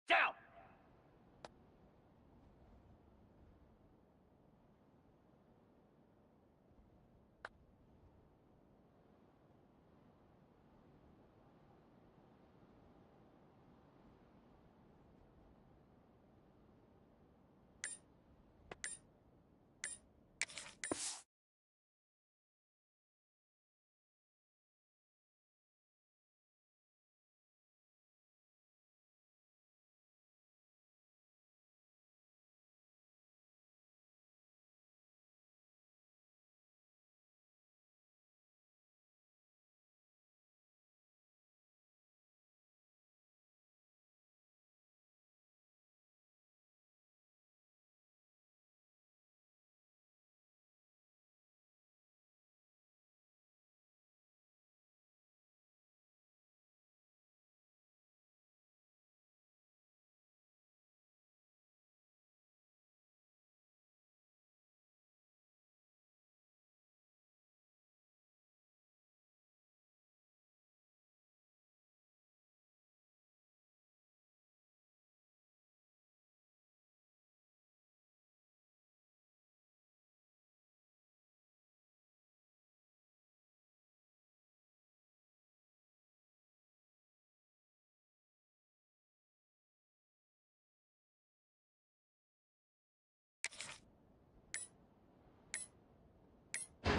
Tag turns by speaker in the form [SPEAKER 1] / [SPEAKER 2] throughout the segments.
[SPEAKER 1] Down!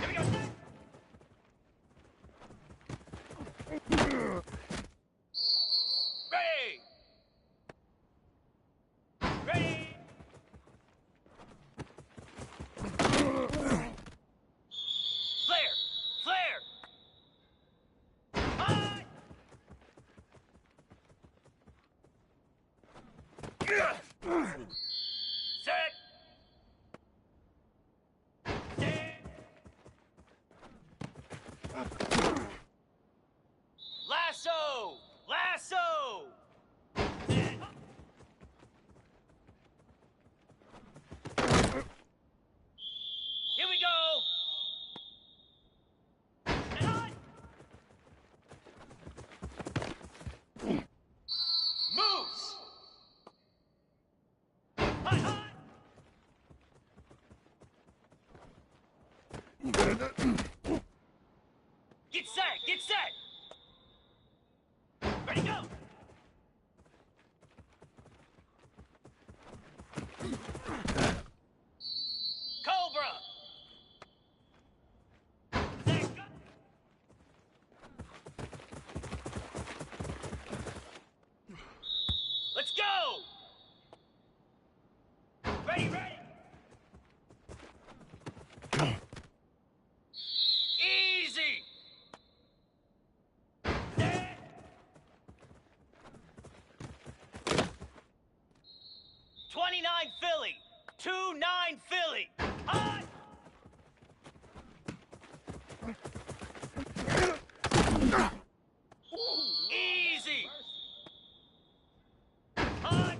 [SPEAKER 1] Here we go! Ready! Ready! Flare! Flare! High! Set! Stand! Lasso! Lasso! Here we go! And on! Moves! High, high! Get set! Get set! Ready, go! Cobra! Let's go! Let's go! Ready, ready! Easy! 29 Philly! 2-9 Philly! High! Easy! High!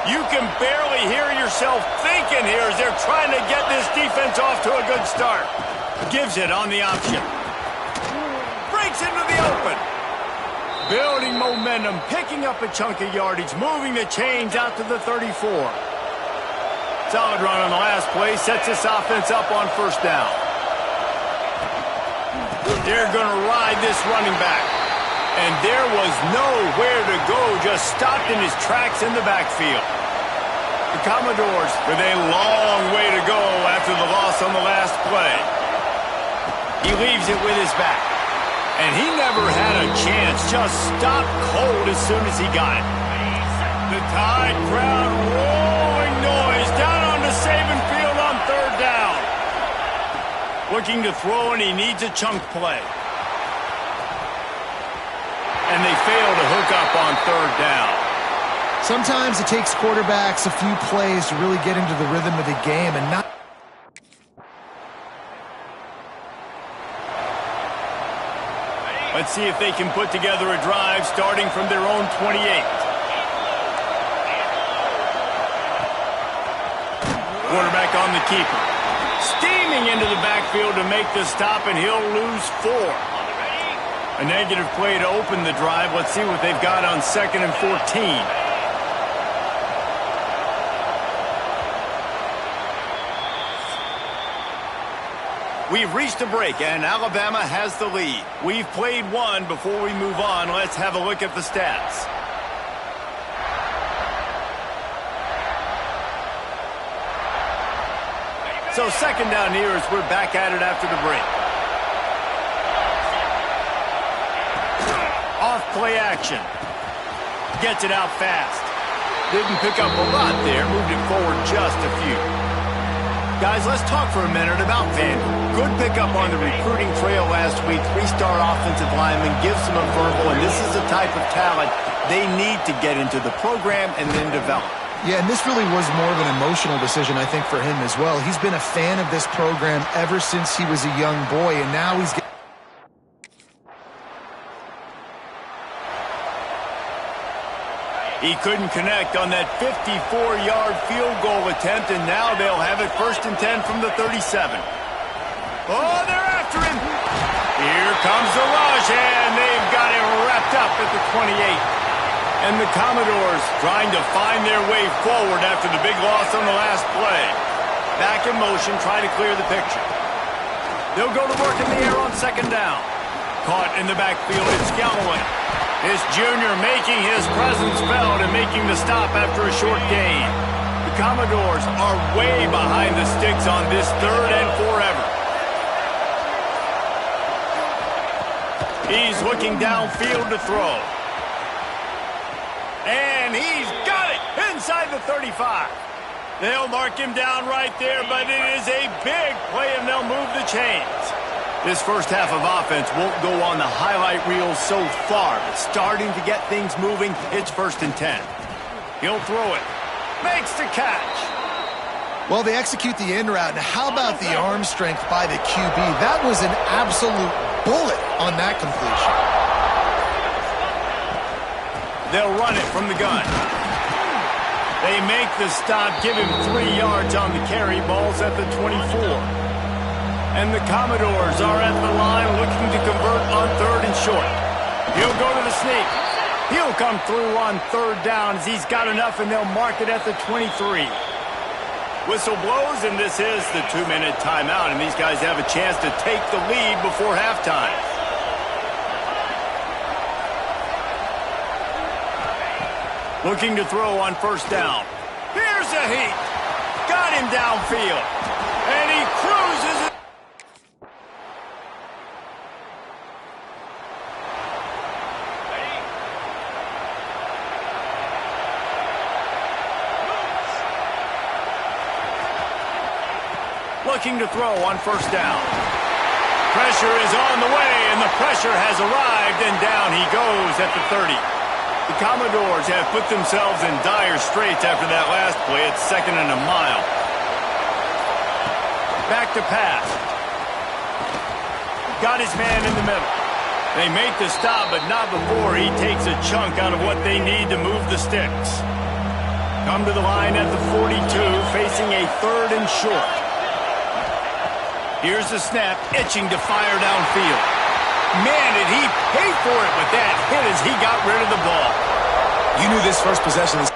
[SPEAKER 2] You can barely hear yourself thinking here as they're trying to get this defense off to a good start. Gives it on the option. Breaks into the open. Building momentum, picking up a chunk of yardage, moving the chains out to the 34. Solid run on the last play, sets this offense up on first down. They're going to ride this running back. And there was nowhere to go, just stopped in his tracks in the backfield. The Commodores with a long way to go after the loss on the last play. He leaves it with his back. And he never had a chance, just stopped cold as soon as he got it. The Tide crowd rolling noise down on the Saban field on third down. Looking to throw, and he needs a chunk play. And they fail to hook up on third down.
[SPEAKER 3] Sometimes it takes quarterbacks a few plays to really get into the rhythm of the game and not...
[SPEAKER 2] Let's see if they can put together a drive starting from their own 28. Quarterback on the keeper. Steaming into the backfield to make the stop, and he'll lose 4. A negative play to open the drive. Let's see what they've got on 2nd and 14. We've reached a break, and Alabama has the lead. We've played one. Before we move on, let's have a look at the stats. So second down here as we're back at it after the break. Off play action. Gets it out fast. Didn't pick up a lot there. Moved it forward just a few. Guys, let's talk for a minute about Vandy. Good pickup on the recruiting trail last week. 3-star offensive lineman, gives them a verbal, and this is the type of talent they need to get into the program and then develop.
[SPEAKER 3] Yeah, and this really was more of an emotional decision, I think, for him as well. He's been a fan of this program ever since he was a young boy, and now he's getting...
[SPEAKER 2] He couldn't connect on that 54-yard field goal attempt, and now they'll have it 1st and 10 from the 37. Oh, they're after him. Here comes the rush, and they've got it wrapped up at the 28. And the Commodores trying to find their way forward after the big loss on the last play. Back in motion, trying to clear the picture. They'll go to work in the air on 2nd down. Caught in the backfield, it's Galloway. This junior making his presence felt and making the stop after a short gain. The Commodores are way behind the sticks on this 3rd and forever. He's looking downfield to throw. And he's got it inside the 35. They'll mark him down right there, but it is a big play, and they'll move the chains. This first half of offense won't go on the highlight reel so far, but starting to get things moving, it's 1st and 10. He'll throw it. Makes the catch.
[SPEAKER 3] Well, they execute the in route, and how about the arm strength by the QB? That was an absolute bullet on that completion.
[SPEAKER 2] They'll run it from the gun. They make the stop, give him 3 yards on the carry. Ball's at the 24. And the Commodores are at the line looking to convert on 3rd and short. He'll go to the sneak. He'll come through on 3rd down as he's got enough, and they'll mark it at the 23. Whistle blows, and this is the 2-minute timeout, and these guys have a chance to take the lead before halftime. Looking to throw on 1st down. Here's a heat. Got him downfield. And he cruises it. Looking to throw on 1st down. Pressure is on the way, and the pressure has arrived, and down he goes at the 30. The Commodores have put themselves in dire straits after that last play. It's 2nd and a mile. Back to pass. Got his man in the middle. They make the stop, but not before he takes a chunk out of what they need to move the sticks. Come to the line at the 42, facing a 3rd and short. Here's the snap, itching to fire downfield. Man, did he pay for it with that hit as he got rid of the ball.
[SPEAKER 3] You knew this first possession is...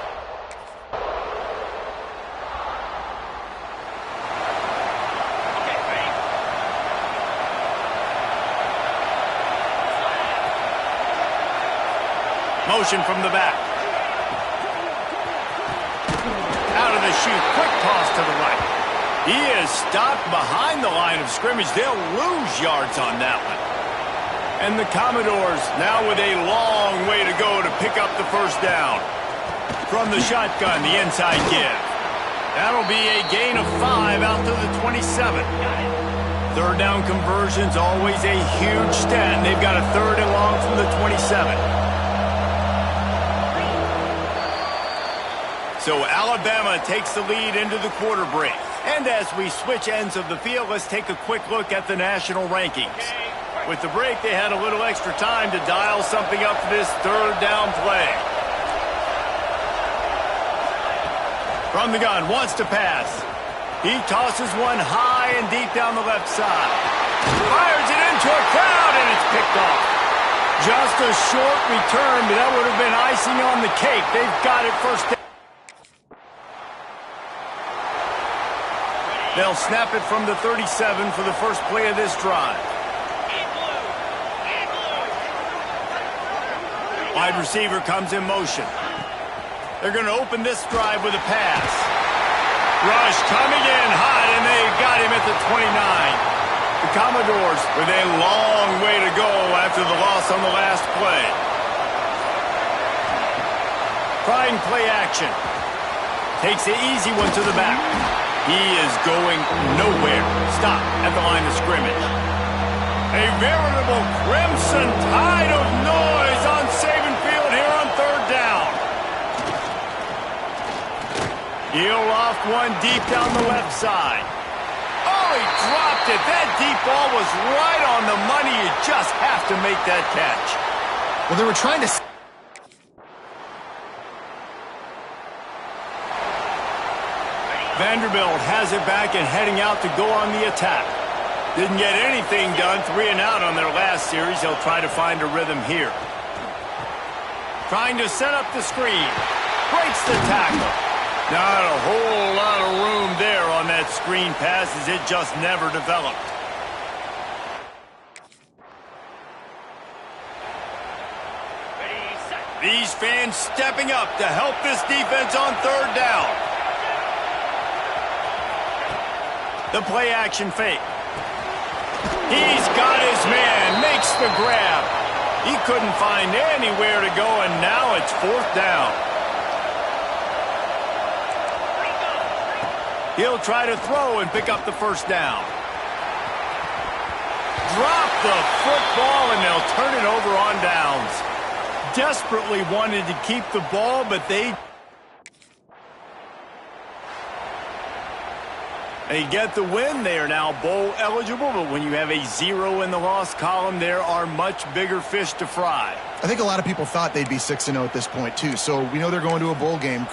[SPEAKER 2] Motion from the back. Out of the chute, quick toss to the right. He is stopped behind the line of scrimmage. They'll lose yards on that one. And the Commodores now with a long way to go to pick up the first down. From the shotgun, the inside give. That'll be a gain of 5 out to the 27. 3rd down conversion's always a huge stat, and they've got a 3rd and long from the 27. So Alabama takes the lead into the quarter break. And as we switch ends of the field, let's take a quick look at the national rankings. With the break, they had a little extra time to dial something up for this 3rd down play. From the gun, wants to pass. He tosses one high and deep down the left side. Fires it into a crowd, and it's picked off. Just a short return, but that would have been icing on the cake. They've got it first down. They'll snap it from the 37 for the first play of this drive. Wide receiver comes in motion. They're going to open this drive with a pass. Rush coming in hot, and they got him at the 29. The Commodores with a long way to go after the loss on the last play. Trying play action. Takes the easy one to the back. He is going nowhere. Stop at the line of scrimmage. A veritable crimson tide of noise on Saban Field here on 3rd down. He'll off one deep down the left side. Oh, he dropped it. That deep ball was right on the money. You just have to make that catch.
[SPEAKER 3] Well, they were trying to...
[SPEAKER 2] Vanderbilt has it back and heading out to go on the attack. Didn't get anything done, 3 and out on their last series. They'll try to find a rhythm here. Trying to set up the screen. Breaks the tackle. Not a whole lot of room there on that screen pass as it just never developed. These fans stepping up to help this defense on 3rd down. The play action fake. He's got his man, makes the grab. He couldn't find anywhere to go, and now it's 4th down. He'll try to throw and pick up the first down. Drop the football, and they'll turn it over on downs. Desperately wanted to keep the ball, but they get the win. They are now bowl eligible, but when you have a 0 in the loss column, there are much bigger fish to fry.
[SPEAKER 3] I think a lot of people thought they'd be 6-0 at this point, too. So we know they're going to a bowl game.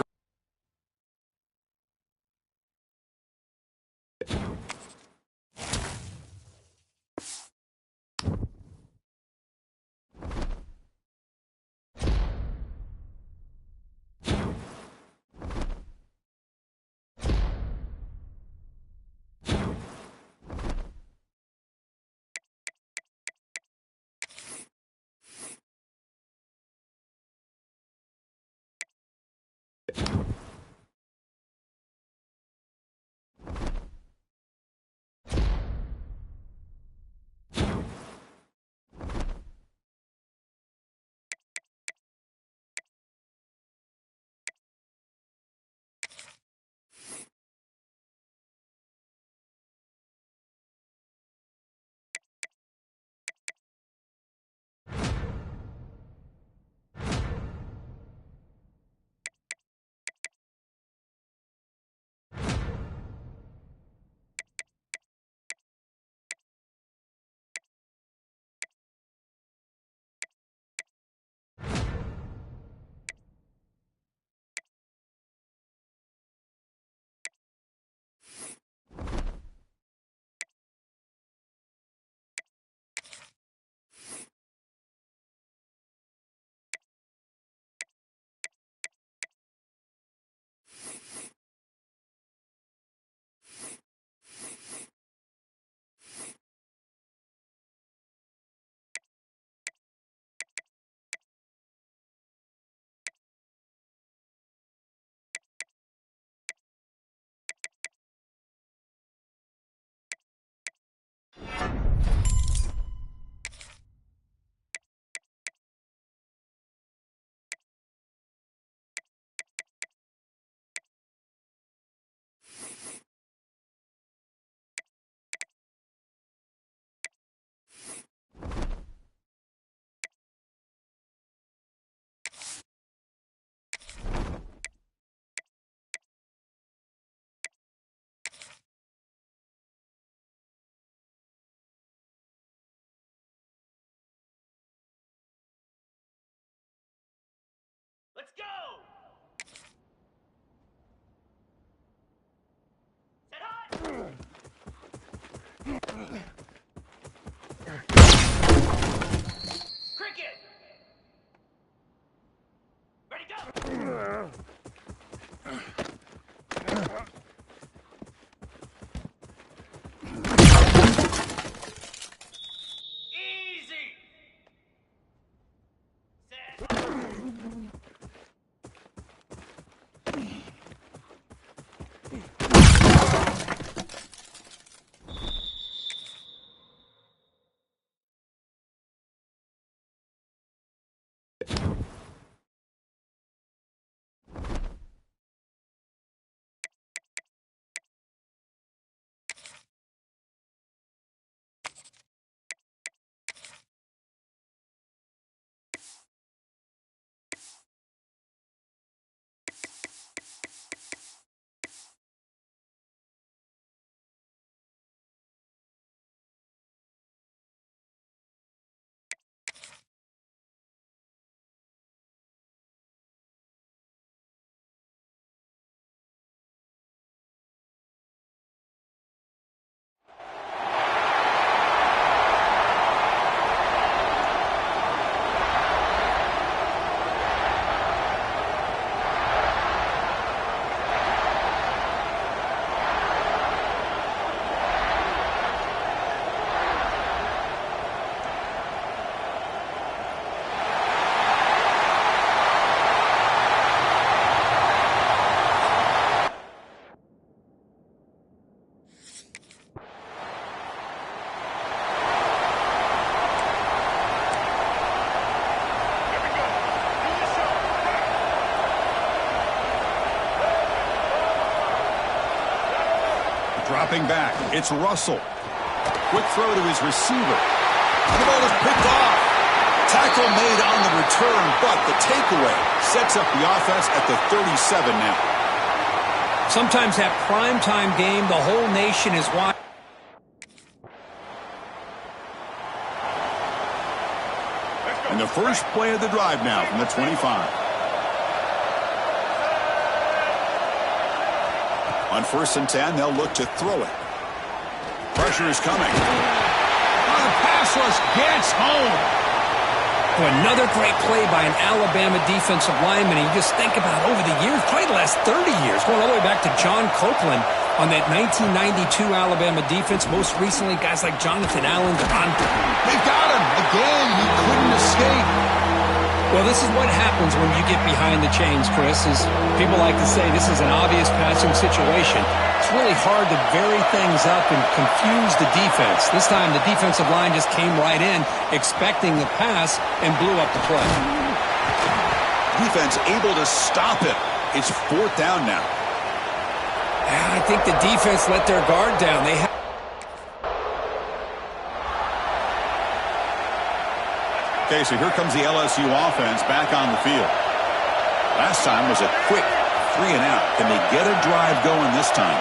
[SPEAKER 4] Dropping back, it's Russell. Quick throw to his receiver. The ball is picked off. Tackle made on the return, but the takeaway sets up the offense at the 37 now.
[SPEAKER 5] Sometimes that primetime game, the whole nation is watching.
[SPEAKER 4] And the first play of the drive now from the 25. On 1st and 10, they'll look to throw it. Pressure is coming. The pass rush gets home.
[SPEAKER 5] Another great play by an Alabama defensive lineman. And you just think about over the years, probably the last 30 years, going all the way back to John Copeland on that 1992 Alabama defense. Most recently, guys like Jonathan Allen.
[SPEAKER 4] They've got him. Again, he couldn't escape.
[SPEAKER 5] Well, this is what happens when you get behind the chains, Chris. Is people like to say this is an obvious passing situation. It's really hard to vary things up and confuse the defense. This time, the defensive line just came right in, expecting the pass, and blew up the play.
[SPEAKER 4] Defense able to stop it. It's 4th down now.
[SPEAKER 5] I think the defense let their guard down. They have.
[SPEAKER 4] Okay, so here comes the LSU offense back on the field. Last time was a quick 3 and out. Can they get a drive going this time?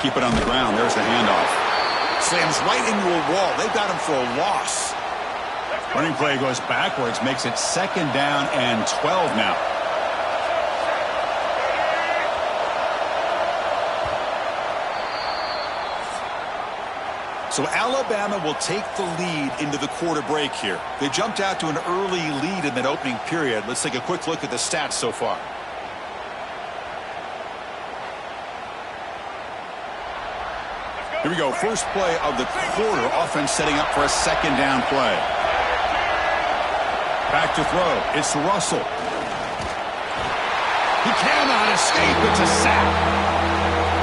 [SPEAKER 4] Keep it on the ground. There's the handoff. Slams right into a wall. They've got him for a loss. Running play goes backwards, makes it 2nd down and 12 now. So Alabama will take the lead into the quarter break here. They jumped out to an early lead in that opening period. Let's take a quick look at the stats so far. Here we go. First play of the quarter. Offense setting up for a 2nd down play. Back to throw. It's Russell. He cannot escape. It's a sack.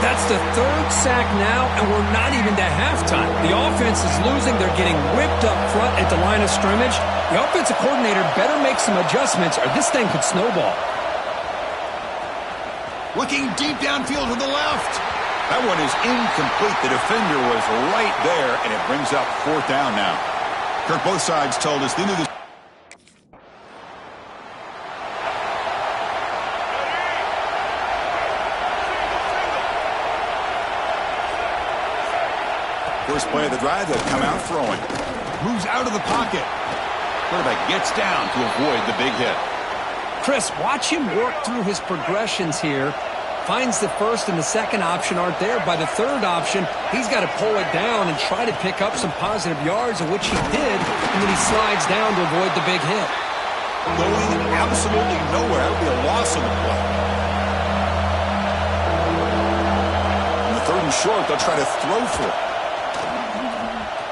[SPEAKER 5] That's the 3rd sack now, and we're not even to halftime. The offense is losing. They're getting whipped up front at the line of scrimmage. The offensive coordinator better make some adjustments, or this thing could snowball.
[SPEAKER 4] Looking deep downfield to the left. That one is incomplete. The defender was right there, and it brings up 4th down now. Kirk, both sides told us they knew this. First play of the drive, they'll come out throwing. Moves out of the pocket. Quarterback gets down to avoid the big hit.
[SPEAKER 5] Chris, watch him work through his progressions here. Finds the 1st and the 2nd option aren't there. By the 3rd option, he's got to pull it down and try to pick up some positive yards, of which he did, and then he slides down to avoid the big hit.
[SPEAKER 4] Going absolutely nowhere. That would be a loss on the play. On the 3rd and short, they'll try to throw for it.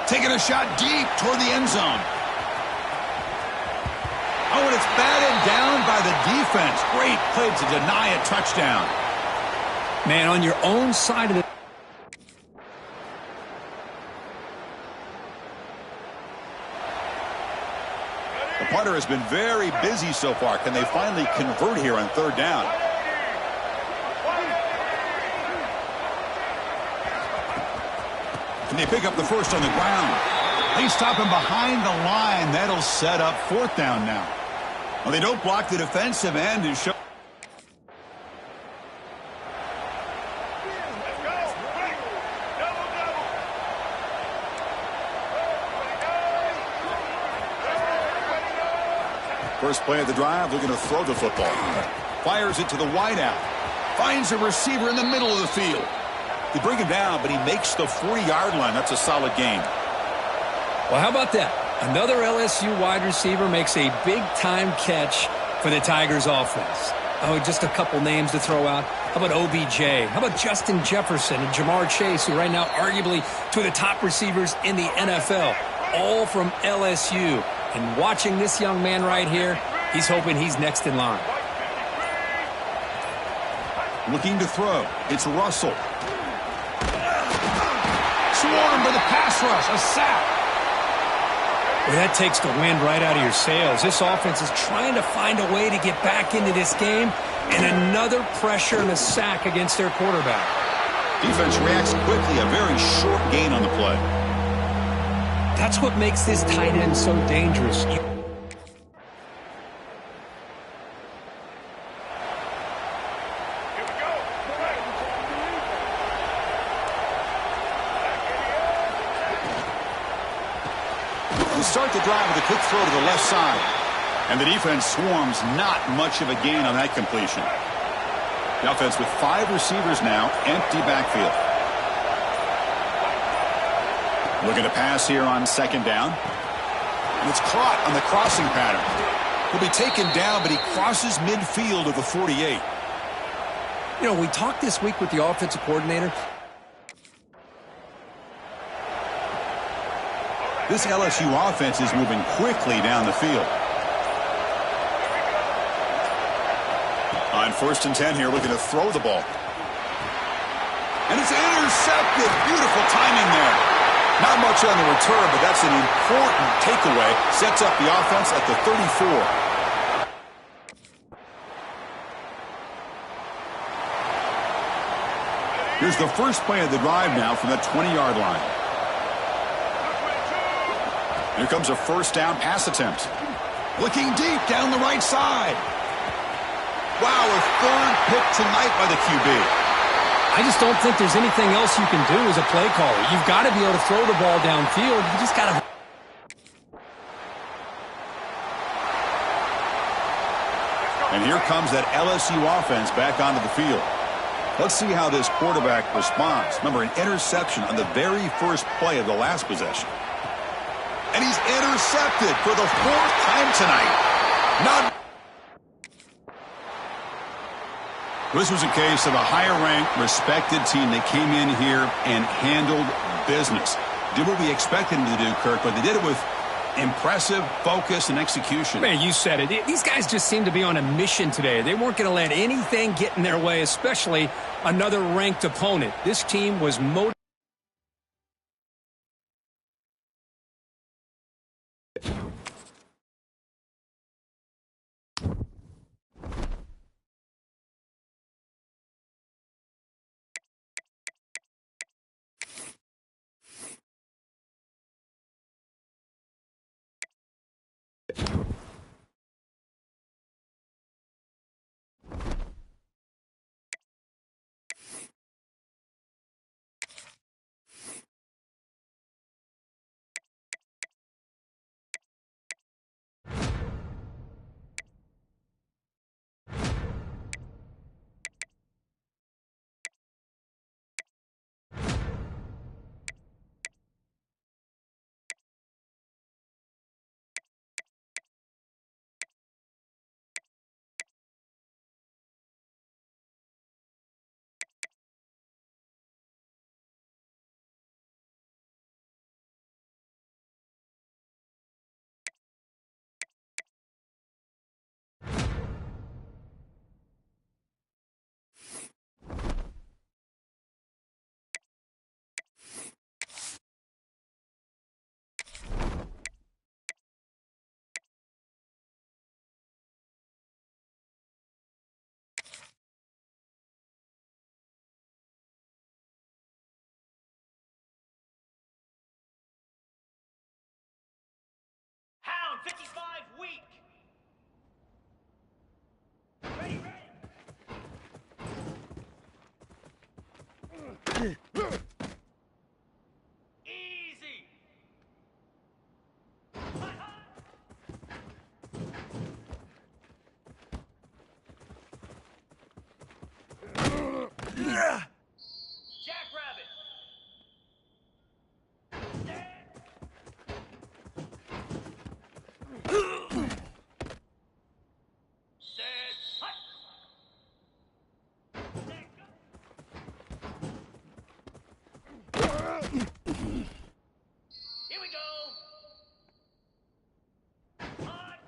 [SPEAKER 4] Taking a shot deep toward the end zone. Oh, and it's batted down by the defense. Great play to deny a touchdown.
[SPEAKER 5] Man, on your own side of the...
[SPEAKER 4] The punter has been very busy so far. Can they finally convert here on 3rd down? And they pick up the 1st on the ground. They stop him behind the line. That'll set up 4th down now. Well, they don't block the defensive end and show. First play of the drive, they're going to throw the football. Fires it to the wideout. Finds a receiver in the middle of the field. They bring him down, but he makes the 40-yard line. That's a solid gain.
[SPEAKER 5] Well, how about that? Another LSU wide receiver makes a big-time catch for the Tigers offense. Oh, just a couple names to throw out. How about OBJ? How about Justin Jefferson and Jamar Chase, who right now arguably two of the top receivers in the NFL, all from LSU. And watching this young man right here, he's hoping he's next in line.
[SPEAKER 4] Looking to throw. It's Russell. Swarmed by the pass rush. A sack.
[SPEAKER 5] Well, that takes the wind right out of your sails. This offense is trying to find a way to get back into this game, and another pressure and a sack against their quarterback.
[SPEAKER 4] Defense reacts quickly, a very short gain on the play.
[SPEAKER 5] That's what makes this tight end so dangerous.
[SPEAKER 4] Start the drive with a quick throw to the left side. And the defense swarms, not much of a gain on that completion. The offense with 5 receivers now, empty backfield. Looking to pass here on second down. And it's caught on the crossing pattern. He'll be taken down, but he crosses midfield of the 48.
[SPEAKER 5] You know, we talked this week with the offensive coordinator.
[SPEAKER 4] This LSU offense is moving quickly down the field. On 1st and 10 here, looking to throw the ball. And it's intercepted. Beautiful timing there. Not much on the return, but that's an important takeaway. Sets up the offense at the 34. Here's the first play of the drive now from the 20-yard line. Here comes a first down pass attempt. Looking deep down the right side. Wow, a 3rd pick tonight by the QB.
[SPEAKER 5] I just don't think there's anything else you can do as a play caller. You've got to be able to throw the ball downfield. You just got to...
[SPEAKER 4] And here comes that LSU offense back onto the field. Let's see how this quarterback responds. Remember, an interception on the very first play of the last possession. And he's intercepted for the 4th time tonight. This was a case of a higher-ranked, respected team that came in here and handled business. Did what we expected them to do, Kirk, but they did it with impressive focus and execution.
[SPEAKER 5] Man, you said it. These guys just seem to be on a mission today. They weren't going to let anything get in their way, especially another ranked opponent. This team was motivated.
[SPEAKER 1] Hound 55 weak. Ready, ready. Easy. High, high. Jackrabbit. Stand. Set. Hut. Set. Here we go. Hut.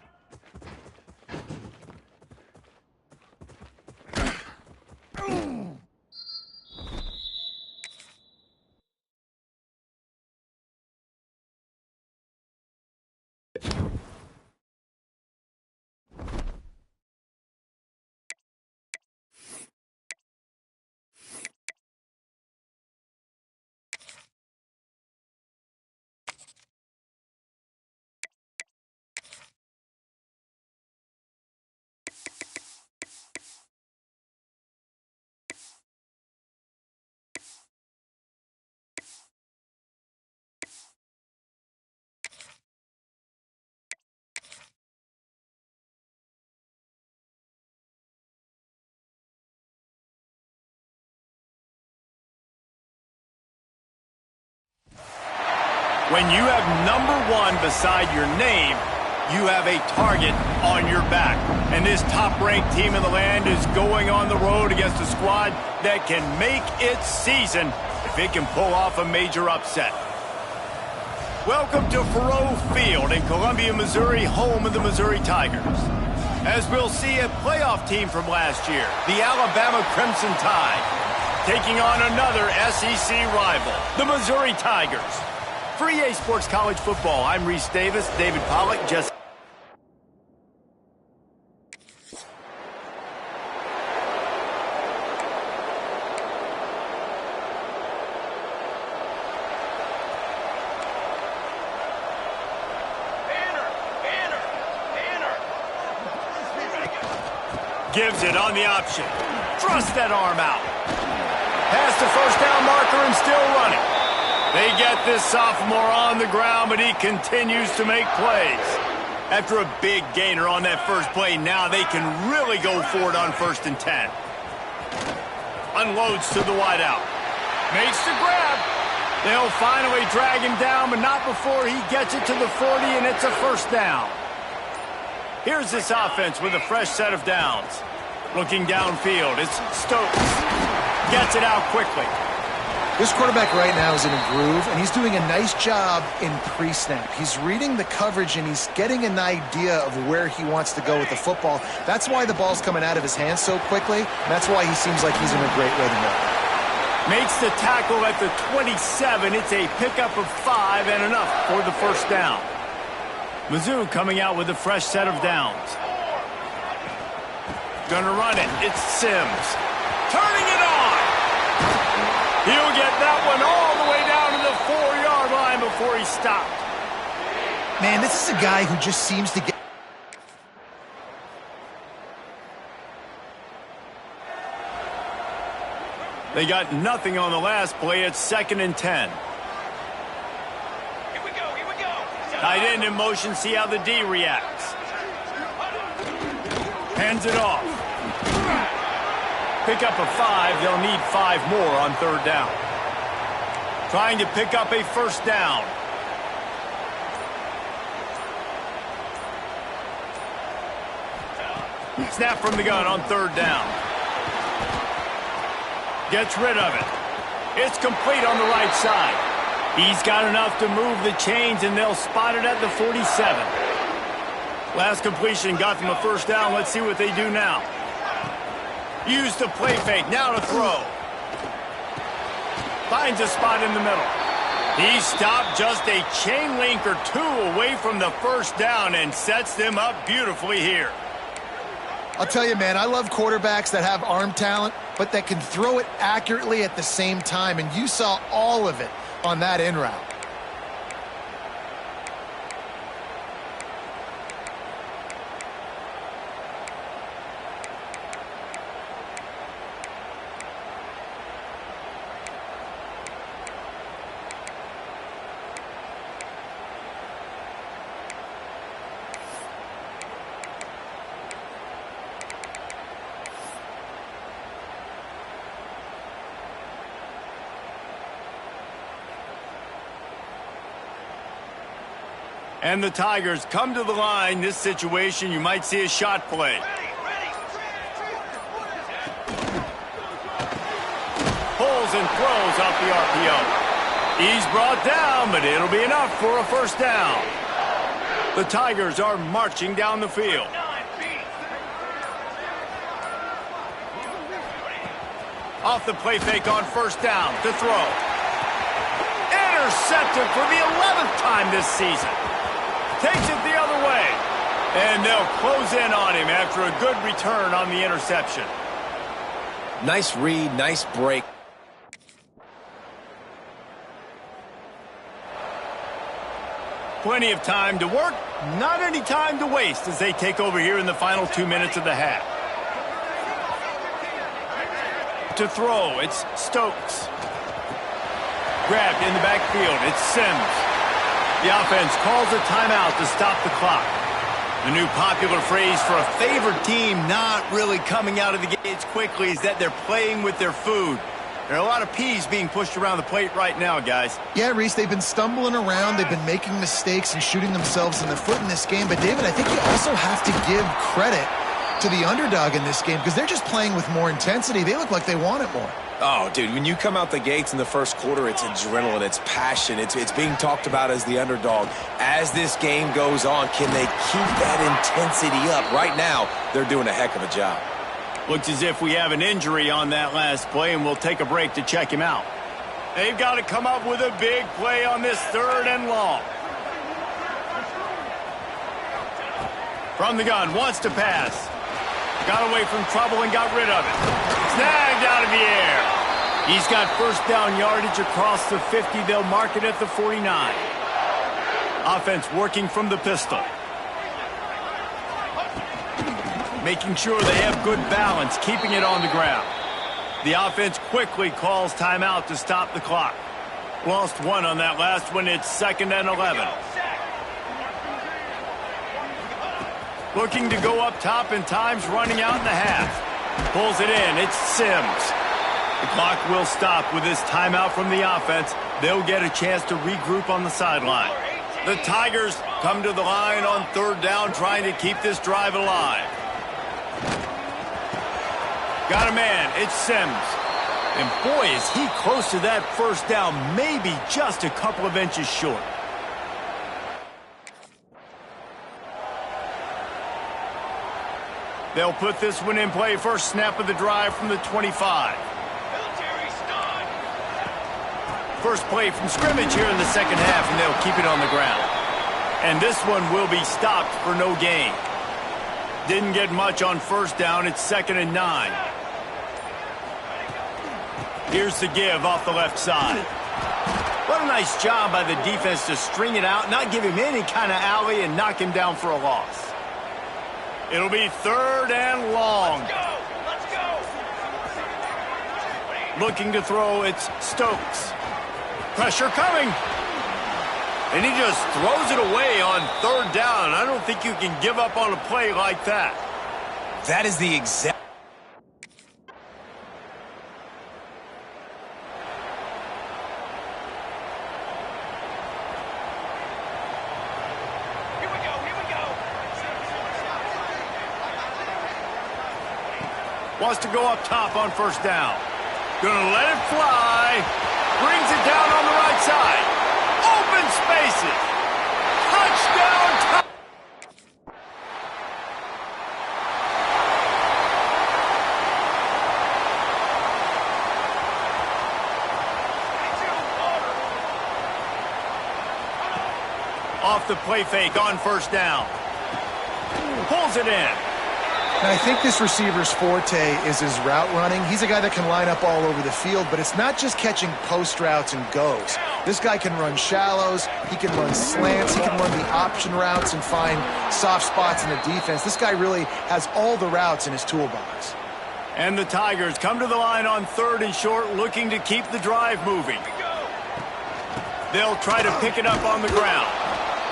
[SPEAKER 2] When you have number 1 beside your name, you have a target on your back. And this top-ranked team in the land is going on the road against a squad that can make its season if it can pull off a major upset. Welcome to Faurot Field in Columbia, Missouri, home of the Missouri Tigers. As we'll see, a playoff team from last year, the Alabama Crimson Tide, taking on another SEC rival, the Missouri Tigers. For EA Sports College Football, I'm Reese Davis, David Pollack, Jesse. Gives it on the option. Thrust that arm out. Past the first down marker and still running. They get this sophomore on the ground, but he continues to make plays. After a big gainer on that first play, now they can really go for it on 1st and 10. Unloads to the wideout. Makes the grab. They'll finally drag him down, but not before he gets it to the 40, and it's a 1st down. Here's this offense with a fresh set of downs. Looking downfield, it's Stokes. Gets it out quickly.
[SPEAKER 3] This quarterback right now is in a groove, and he's doing a nice job in pre-snap. He's reading the coverage, and he's getting an idea of where he wants to go with the football. That's why the ball's coming out of his hands so quickly. That's why he seems like he's in a great rhythm now.
[SPEAKER 2] Makes the tackle at the 27. It's a pickup of 5 and enough for the 1st down. Mizzou coming out with a fresh set of downs. Gonna run it. It's Sims. Turning it on. He'll get that one all the way down to the 4-yard line before he stopped.
[SPEAKER 3] Man, this is a guy who just seems to get...
[SPEAKER 2] They got nothing on the last play. It's 2nd and 10. Tight end in motion, see how the D reacts. Hands it off. Pick up a 5, they'll need 5 more on 3rd down. Trying to pick up a 1st down. Snap from the gun on 3rd down. Gets rid of it. It's complete on the right side. He's got enough to move the chains, and they'll spot it at the 47. Last completion got them a 1st down. Let's see what they do now. Use the play fake. Now to throw. Finds a spot in the middle. He stopped just a chain link or 2 away from the 1st down and sets them up beautifully here.
[SPEAKER 3] I'll tell you, man, I love quarterbacks that have arm talent, but that can throw it accurately at the same time, and you saw all of it on that in route.
[SPEAKER 2] And the Tigers come to the line. This situation, you might see a shot play. Pulls and throws off the RPO. He's brought down, but it'll be enough for a 1st down. The Tigers are marching down the field. Off the play fake on 1st down to throw. Intercepted for the 11th time this season. Takes it the other way. And they'll close in on him after a good return on the interception.
[SPEAKER 6] Nice read, nice break.
[SPEAKER 2] Plenty of time to work, not any time to waste as they take over here in the final 2 minutes of the half. To throw, it's Stokes. Grabbed in the backfield, it's Sims. The offense calls a timeout to stop the clock. The new popular phrase for a favored team not really coming out of the gates quickly is that they're playing with their food. There are a lot of P's being pushed around the plate right now, guys.
[SPEAKER 3] Yeah, Reese, they've been stumbling around. They've been making mistakes and shooting themselves in the foot in this game. But, David, I think you also have to give credit to the underdog in this game because they're just playing with more intensity. They look like they want it more.
[SPEAKER 6] Oh, dude, when you come out the gates in the first quarter, it's adrenaline, it's passion, it's being talked about as the underdog. As this game goes on, can they keep that intensity up? Right now, they're doing a heck of a job.
[SPEAKER 2] Looks as if we have an injury on that last play, and we'll take a break to check him out. They've got to come up with a big play on this 3rd and long. From the gun, wants to pass. Got away from trouble and got rid of it. Snagged out of the air. He's got first down yardage across the 50. They'll mark it at the 49. Offense working from the pistol. Making sure they have good balance, keeping it on the ground. The offense quickly calls timeout to stop the clock. Lost one on that last one. It's 2nd and 11. Looking to go up top, and time's running out in the half. Pulls it in. It's Sims. The clock will stop with this timeout from the offense. They'll get a chance to regroup on the sideline. The Tigers come to the line on 3rd down, trying to keep this drive alive. Got a man. It's Sims. And boy, is he close to that first down, maybe just a couple of inches short. They'll put this one in play. First snap of the drive from the 25. First play from scrimmage here in the 2nd half, and they'll keep it on the ground. And this one will be stopped for no gain. Didn't get much on first down. It's 2nd and 9. Here's the give off the left side. What a nice job by the defense to string it out, not give him any kind of alley, and knock him down for a loss. It'll be 3rd and long.
[SPEAKER 1] Let's go.
[SPEAKER 2] Looking to throw, it's Stokes. Pressure coming. And he just throws it away on 3rd down. I don't think you can give up on a play like that.
[SPEAKER 6] That is the exact...
[SPEAKER 2] Wants to go up top on first down. Gonna let it fly. Brings it down on the right side. Open spaces. Touchdown. Off the play fake on first down. Pulls it in.
[SPEAKER 3] And I think this receiver's forte is his route running. He's a guy that can line up all over the field, but it's not just catching post routes and goes. This guy can run shallows, he can run slants, he can run the option routes and find soft spots in the defense. This guy really has all the routes in his toolbox.
[SPEAKER 2] And the Tigers come to the line on 3rd and short, looking to keep the drive moving. They'll try to pick it up on the ground.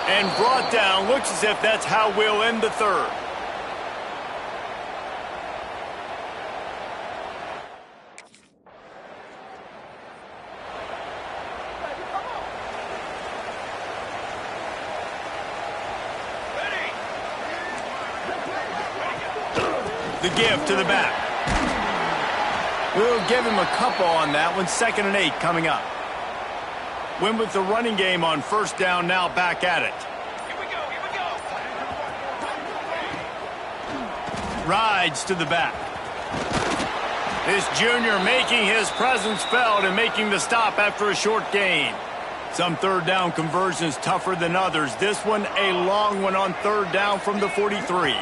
[SPEAKER 2] And brought down. Looks as if that's how we'll end the 3rd. The give to the back. We'll give him a couple on that one. 2nd and 8 coming up. Win with the running game on first down, now back at it.
[SPEAKER 1] Here we go.
[SPEAKER 2] Rides to the back. This junior making his presence felt and making the stop after a short gain. Some 3rd down conversions tougher than others. This one a long one on 3rd down from the 43.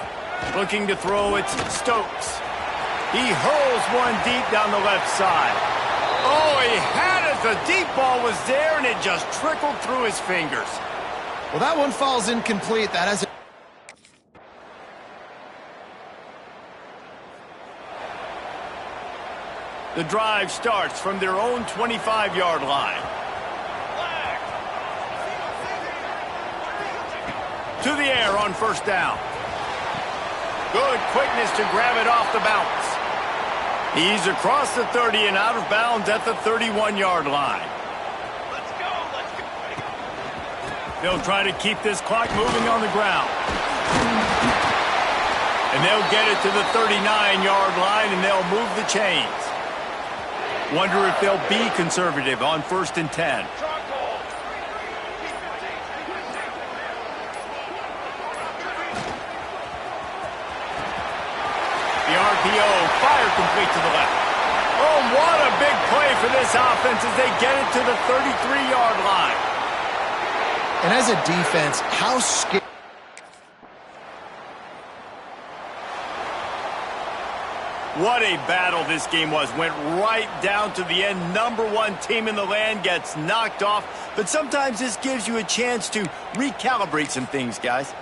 [SPEAKER 2] Looking to throw, it's Stokes. He hurls one deep down the left side. Oh, he had it. The deep ball was there, and it just trickled through his fingers.
[SPEAKER 3] Well, that one falls incomplete. That has
[SPEAKER 2] The drive starts from their own 25-yard line. To the air on first down. Good quickness to grab it off the bounce. He's across the 30 and out of bounds at the 31-yard line.
[SPEAKER 1] Let's go. Let's go.
[SPEAKER 2] They'll try to keep this clock moving on the ground. And they'll get it to the 39-yard line, and they'll move the chains. Wonder if they'll be conservative on 1st and 10. The RPO, fire complete to the left. Oh, what a big play for this offense as they get it to the 33-yard line.
[SPEAKER 3] And as a defense, how scary.
[SPEAKER 2] What a battle this game was. Went right down to the end. Number 1 team in the land gets knocked off. But sometimes this gives you a chance to recalibrate some things, guys.